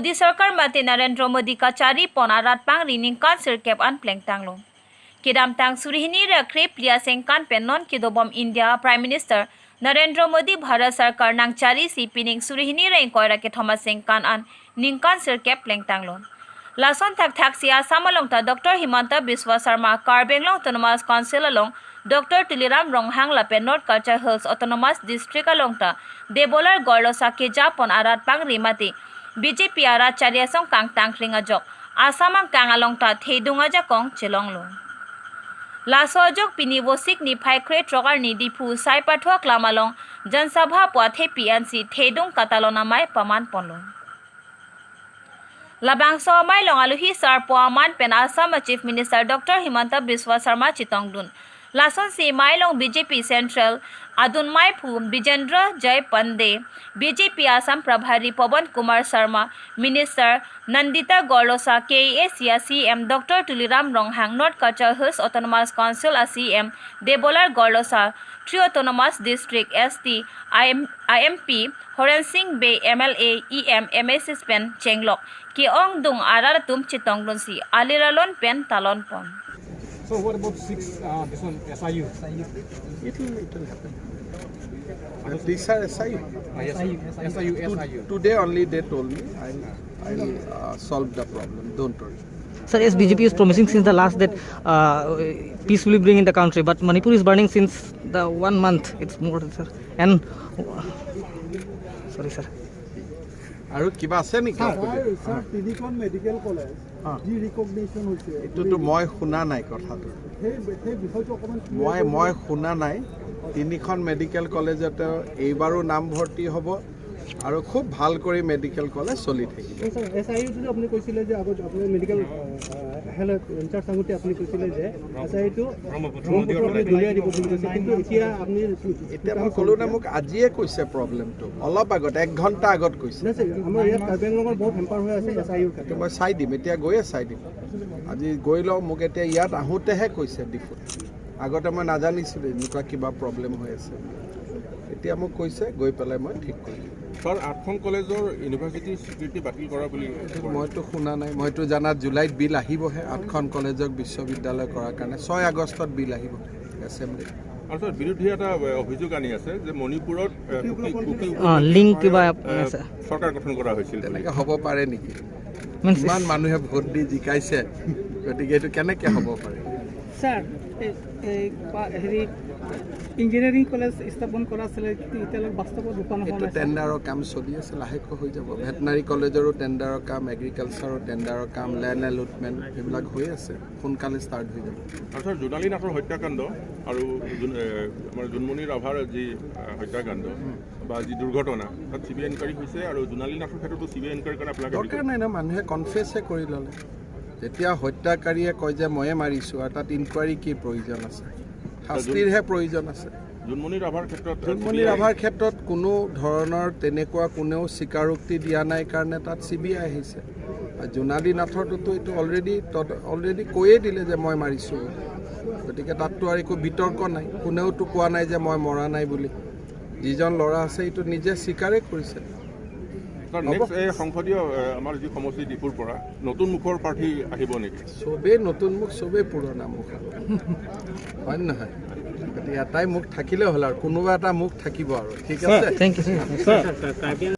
Modi Sarkar mate Narendra Modi ka cari pon aratpangri ningkan sirkep an pleng tanglo. Kidam tang surihini ra krip lia sengkan penon kidobom India Prime Minister Narendra Modi Bharat Sarkar nang cari si pining surihini ra inkoira ke Thomas sengkan an ningkan sirkep pleng tanglo. Lason thak sia samalongta Dr. Himanta Biswa Sarma Karbenglong Autonomous Council along Dr. Tuliram Ronghang Lape North Culture Hills Autonomous District alongta Debolar Gorlosa ke Japon aratpangri mati BJP arat cariasong kang tangkring ajok asamang kang alongta thedung aja kong chilonglo. Laso ajok pinibosik ni phaikhre trogar ni dipu sai pathwa klamalong JANSABHA puathe PNC thedung ketalon amei paman ponlo. Labangso amai long aluhi sar puaman pen Assam Chief Minister Dr. Himanta Biswa Sarma chitongdun. Lason si mailong BJP Central Adun Mai Phu Bijendra Jai Pande BJP Assam Prabhari Pawan Kumar Sharma Minister Nandita Gorlosa KASIA CM Dr. Tuliram Ronghang North Culture Hills Autonomous Council CM Debolar Gorlosa Tri Autonomous District ST IMP Horan Singh Bay MLA EM MSS Pen Chenglok Ki Ong Dung Araratum Chitongdun si Aliralon Pen Talon Pon. So what about this one SIU? It will happen. These are SIU. SIU. Today only they told me I'll solve the problem. Don't worry. Sir, yes, BJP is promising since the last that peace will bring in the country, but Manipur is burning since the 1 month. It's more, sir. And sorry, sir. আৰু কিবা আছে নেকি sir তিনিখন medical college G recognition হৈছে এটোটো মই শুনা নাই কথাটো সেই বিষয়টো অকমান মই শুনা নাই তিনিখন মেডিকেল কলেজতে এইবাৰো নাম ভৰ্তি হ'ব আৰু খুব ভাল কৰি মেডিকেল কলেজ চলি থাকিব স্যাৰ এসআইটো আপুনি কৈছিলে যে আগত আপুনি মেডিকেল হেলথ ইনচাৰ্জ আগুতে আপুনি কৈছিলে যে এসআইটো ব্ৰহ্মপুত্ৰ দুলিয়াই দিব বুলি কৈছে কিন্তু এতিয়া মই ক'লো না মোক আজিয়ে কৈছে প্ৰব্লেমটো অলপ আগত 1 ঘণ্টা আগত কৈছে আমাৰ ইয়াত কাৰ্বিআংলঙৰ বহুত হেম্পাৰ হৈ আছে এসআইৰ ক্ষেত্ৰত মই চাই দিম এতিয়া গৈয়ে চাই দিম আজি গৈ লওঁ মোক এতিয়া ইয়াত আহোঁতেহে কৈছে ডিফুট আগতে মই নাজানিছিলোঁ এনেকুৱা কিবা প্ৰব্লেম হৈ আছে এতিয়া মোক কৈছে গৈ পেলাই মই ঠিক কৰিম স্যাৰ 8খন কলেজৰ ইউনিভাৰ্চিটি স্বীকৃতি বাতিল কৰা বুলি মইতো শুনা নাই মইতো জানাত জুলাইত বিল আহিবহে 8খন কলেজক বিশ্ববিদ্যালয় কৰাৰ কাৰণে 6 আগষ্টত বিল আহিব এছেম্বলি আৰু স্যাৰ বিৰোধী এটা অভিযোগ আনি আছে যে মণিপুৰত লিংক কিবা চৰকাৰ গঠন কৰা হৈছিল তেনেকৈ হ'ব পাৰে নেকি ইমান মানুহে ভোট দি জিকাইছে গতিকে এইটো কেনেকৈ হ'ব পাৰে স্যাৰ হেৰি ইঞ্জিনিয়াৰিং কলেজ স্থাপন কৰা আছিল এতিয়ালৈকে বাস্তৱত ৰূপায়ণ হোৱা নাই টেণ্ডাৰৰ কাম চলি আছে লাহেকৈ হৈ যাব ভেটেনাৰী কলেজৰো টেণ্ডাৰৰ কাম এগ্ৰিকালচাৰৰ টেণ্ডাৰৰ কাম লেণ্ড এলটমেণ্ট এইবিলাক হৈ আছে সোনকালে ষ্টাৰ্ট হৈ যাব আৰু স্যাৰ জোনালী নাথৰ হত্যাকাণ্ড আৰু আমাৰ জোনমণি ৰাভাৰ যি হত্যাকাণ্ড বা যি দুৰ্ঘটনা তাত চিবিআই ইনকুৱাৰী হৈছে আৰু জোনালী নাথৰ ক্ষেত্ৰতো চিবিআই ইনকুৱাৰী কাৰণে আপোনালোকে দৰকাৰ নাই না মানুহে কনফেছহে কৰি ল'লে যেতিয়া হত্যাকাৰীয়ে কয় যে ময়ে মাৰিছোঁ আৰু তাত ইনকুৱাৰী কি প্ৰয়োজন আছে শাস্তিৰহে প্ৰয়োজন আছে জোনমণি ৰাভাৰ ক্ষেত্ৰত কোনো ধৰণৰ তেনেকুৱা কোনেও স্বীকাৰোক্তি দিয়া নাই কাৰণে তাত চিবিআই আহিছে আৰু জোনালী নাথৰটোতো এইটো অলৰেডি কৈয়ে দিলে যে মই মাৰিছোঁ গতিকে তাততো আৰু একো বিতৰ্ক নাই কোনেওতো কোৱা নাই যে মই মৰা নাই বুলি যিজন ল'ৰা আছে এইটো নিজে স্বীকাৰেই কৰিছে এই সংসদীয় আমাৰ যি সমষ্টি ডিপুৰ পৰা নতুন মুখৰ প্ৰাৰ্থী আহিব নেকি চবেই নতুন মুখ চবেই পুৰণা মুখ হয় নহয় গতিকে এটাই মুখ থাকিলে হ'ল আৰু কোনোবা এটা মুখ থাকিব আৰু ঠিক আছে Thank you, sir.